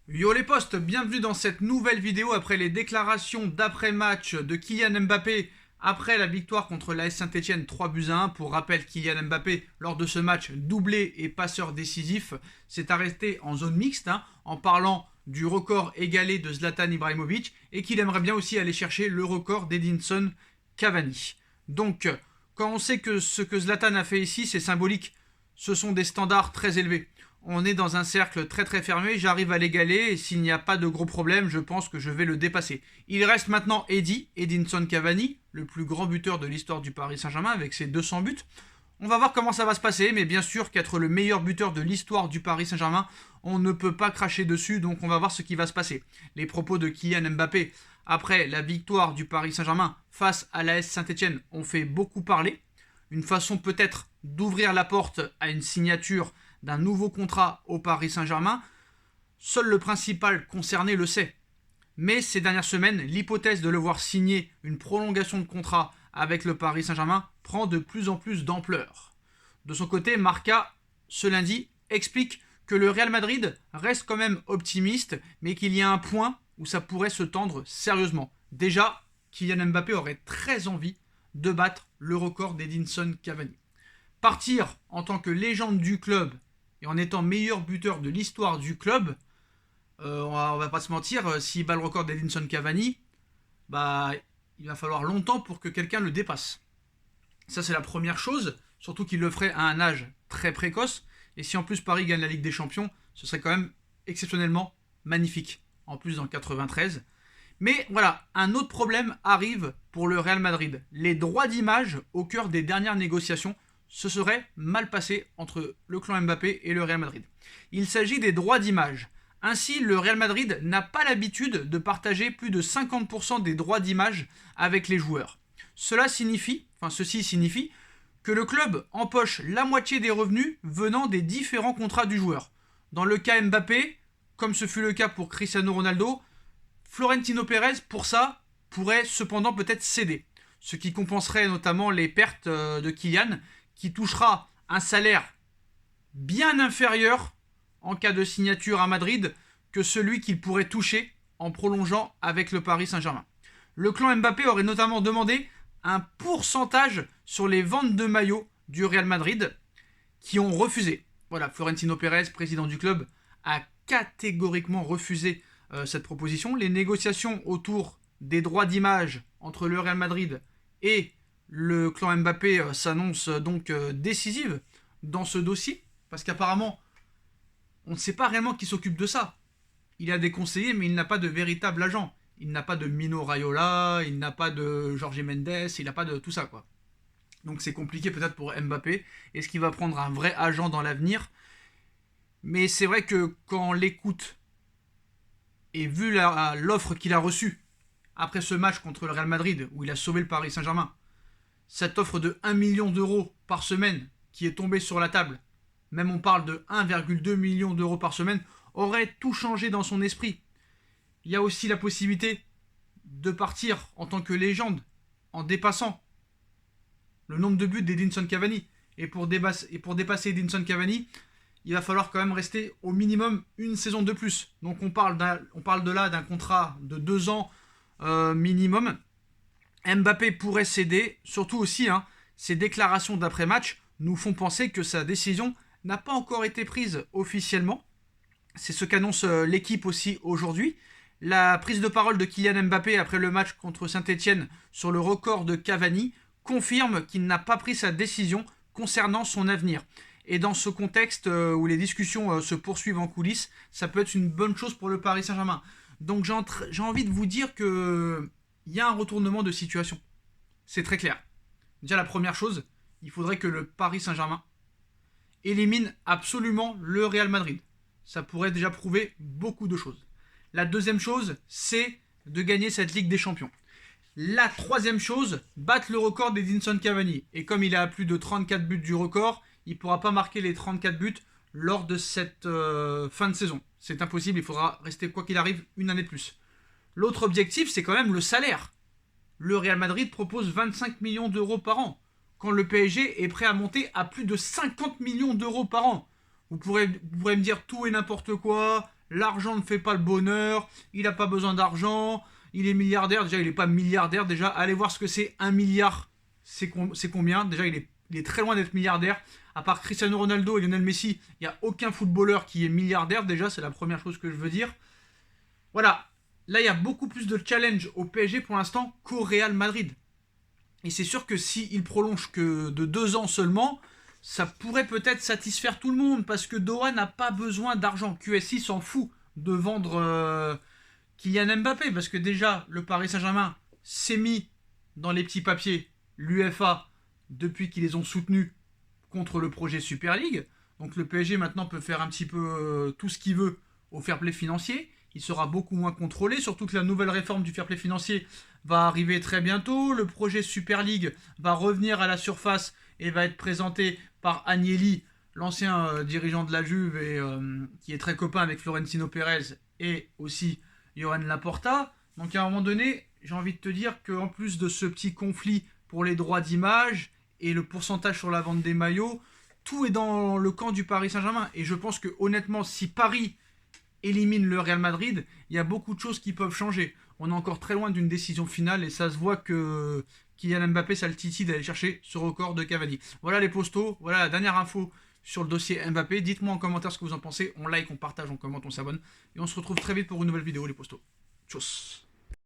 Yo les postes, bienvenue dans cette nouvelle vidéo après les déclarations d'après-match de Kylian Mbappé après la victoire contre l'AS Saint-Etienne 3-1. Pour rappel, Kylian Mbappé, lors de ce match, doublé et passeur décisif, s'est arrêté en zone mixte en parlant du record égalé de Zlatan Ibrahimovic et qu'il aimerait bien aussi aller chercher le record d'Edinson Cavani. Donc, quand on sait que ce que Zlatan a fait ici, c'est symbolique, ce sont des standards très élevés. On est dans un cercle très très fermé, j'arrive à l'égaler et s'il n'y a pas de gros problèmes, je pense que je vais le dépasser. Il reste maintenant Edinson Cavani, le plus grand buteur de l'histoire du Paris Saint-Germain avec ses 200 buts. On va voir comment ça va se passer, mais bien sûr qu'être le meilleur buteur de l'histoire du Paris Saint-Germain, on ne peut pas cracher dessus, donc on va voir ce qui va se passer. Les propos de Kylian Mbappé après la victoire du Paris Saint-Germain face à l'AS Saint-Etienne ont fait beaucoup parler. Une façon peut-être d'ouvrir la porte à une signature d'un nouveau contrat au Paris Saint-Germain. Seul le principal concerné le sait. Mais ces dernières semaines, l'hypothèse de le voir signer une prolongation de contrat avec le Paris Saint-Germain prend de plus en plus d'ampleur. De son côté, Marca, ce lundi, explique que le Real Madrid reste quand même optimiste, mais qu'il y a un point où ça pourrait se tendre sérieusement. Déjà, Kylian Mbappé aurait très envie de battre le record d'Edinson Cavani. Partir en tant que légende du club et en étant meilleur buteur de l'histoire du club, on va pas se mentir, s'il bat le record d'Edinson Cavani, bah, il va falloir longtemps pour que quelqu'un le dépasse. Ça, c'est la première chose, surtout qu'il le ferait à un âge très précoce. Et si en plus Paris gagne la Ligue des Champions, ce serait quand même exceptionnellement magnifique. En plus, dans le 93. Mais voilà, un autre problème arrive pour le Real Madrid. Les droits d'image au cœur des dernières négociations se serait mal passé entre le clan Mbappé et le Real Madrid. Il s'agit des droits d'image. Ainsi, le Real Madrid n'a pas l'habitude de partager plus de 50% des droits d'image avec les joueurs. Ceci signifie que le club empoche la moitié des revenus venant des différents contrats du joueur. Dans le cas Mbappé, comme ce fut le cas pour Cristiano Ronaldo, Florentino Pérez, pour ça, pourrait cependant peut-être céder. Ce qui compenserait notamment les pertes de Kylian, qui touchera un salaire bien inférieur en cas de signature à Madrid que celui qu'il pourrait toucher en prolongeant avec le Paris Saint-Germain. Le clan Mbappé aurait notamment demandé un pourcentage sur les ventes de maillots du Real Madrid qui ont refusé. Voilà, Florentino Pérez, président du club, a catégoriquement refusé cette proposition. Les négociations autour des droits d'image entre le Real Madrid et le clan Mbappé s'annonce donc décisive dans ce dossier, parce qu'apparemment, on ne sait pas réellement qui s'occupe de ça. Il a des conseillers, mais il n'a pas de véritable agent. Il n'a pas de Mino Raiola, il n'a pas de Jorge Mendes, il n'a pas de tout ça, quoi. Donc c'est compliqué peut-être pour Mbappé. Est-ce qu'il va prendre un vrai agent dans l'avenir? Mais c'est vrai que quand on l'écoute, et vu l'offre qu'il a reçue après ce match contre le Real Madrid, où il a sauvé le Paris Saint-Germain, cette offre de 1 million d'euros par semaine qui est tombée sur la table, même on parle de 1,2 million d'euros par semaine, aurait tout changé dans son esprit. Il y a aussi la possibilité de partir en tant que légende en dépassant le nombre de buts d'Edinson Cavani. Et pour dépasser Edinson Cavani, il va falloir quand même rester au minimum une saison de plus. Donc on parle de là d'un contrat de 2 ans minimum. Mbappé pourrait céder, surtout aussi, ces déclarations d'après-match nous font penser que sa décision n'a pas encore été prise officiellement. C'est ce qu'annonce l'équipe aussi aujourd'hui. La prise de parole de Kylian Mbappé après le match contre Saint-Etienne sur le record de Cavani confirme qu'il n'a pas pris sa décision concernant son avenir. Et dans ce contexte où les discussions se poursuivent en coulisses, ça peut être une bonne chose pour le Paris Saint-Germain. Donc j'ai envie de vous dire que il y a un retournement de situation. C'est très clair. Déjà la première chose, il faudrait que le Paris Saint-Germain élimine absolument le Real Madrid. Ça pourrait déjà prouver beaucoup de choses. La deuxième chose, c'est de gagner cette Ligue des Champions. La troisième chose, battre le record d'Edinson Cavani. Et comme il a plus de 34 buts du record, il ne pourra pas marquer les 34 buts lors de cette fin de saison. C'est impossible, il faudra rester quoi qu'il arrive une année de plus. L'autre objectif, c'est quand même le salaire. Le Real Madrid propose 25 millions d'euros par an, quand le PSG est prêt à monter à plus de 50 millions d'euros par an. Vous pourrez me dire tout et n'importe quoi, l'argent ne fait pas le bonheur, il n'a pas besoin d'argent, il est milliardaire. Déjà, il n'est pas milliardaire. Déjà, allez voir ce que c'est 1 milliard. C'est combien? Déjà, il est très loin d'être milliardaire. À part Cristiano Ronaldo et Lionel Messi, il n'y a aucun footballeur qui est milliardaire. Déjà, c'est la première chose que je veux dire. Voilà. Là, il y a beaucoup plus de challenge au PSG pour l'instant qu'au Real Madrid. Et c'est sûr que s'il prolonge que de 2 ans seulement, ça pourrait peut-être satisfaire tout le monde. Parce que Doha n'a pas besoin d'argent. QSI s'en fout de vendre Kylian Mbappé. Parce que déjà, le Paris Saint-Germain s'est mis dans les petits papiers l'UEFA depuis qu'ils les ont soutenus contre le projet Super League. Donc le PSG maintenant peut faire un petit peu tout ce qu'il veut au fair play financier. Il sera beaucoup moins contrôlé, surtout que la nouvelle réforme du fair play financier va arriver très bientôt. Le projet Super League va revenir à la surface et va être présenté par Agnelli, l'ancien dirigeant de la Juve et qui est très copain avec Florentino Pérez et aussi Johan Laporta. Donc à un moment donné, j'ai envie de te dire qu'en plus de ce petit conflit pour les droits d'image et le pourcentage sur la vente des maillots, tout est dans le camp du Paris Saint-Germain. Et je pense que honnêtement, si Paris élimine le Real Madrid, il y a beaucoup de choses qui peuvent changer. On est encore très loin d'une décision finale et ça se voit que Kylian Mbappé, ça le titille d'aller chercher ce record de Cavani. Voilà les postos, voilà la dernière info sur le dossier Mbappé. Dites-moi en commentaire ce que vous en pensez. On like, on partage, on commente, on s'abonne. Et on se retrouve très vite pour une nouvelle vidéo les postos. Tchuss.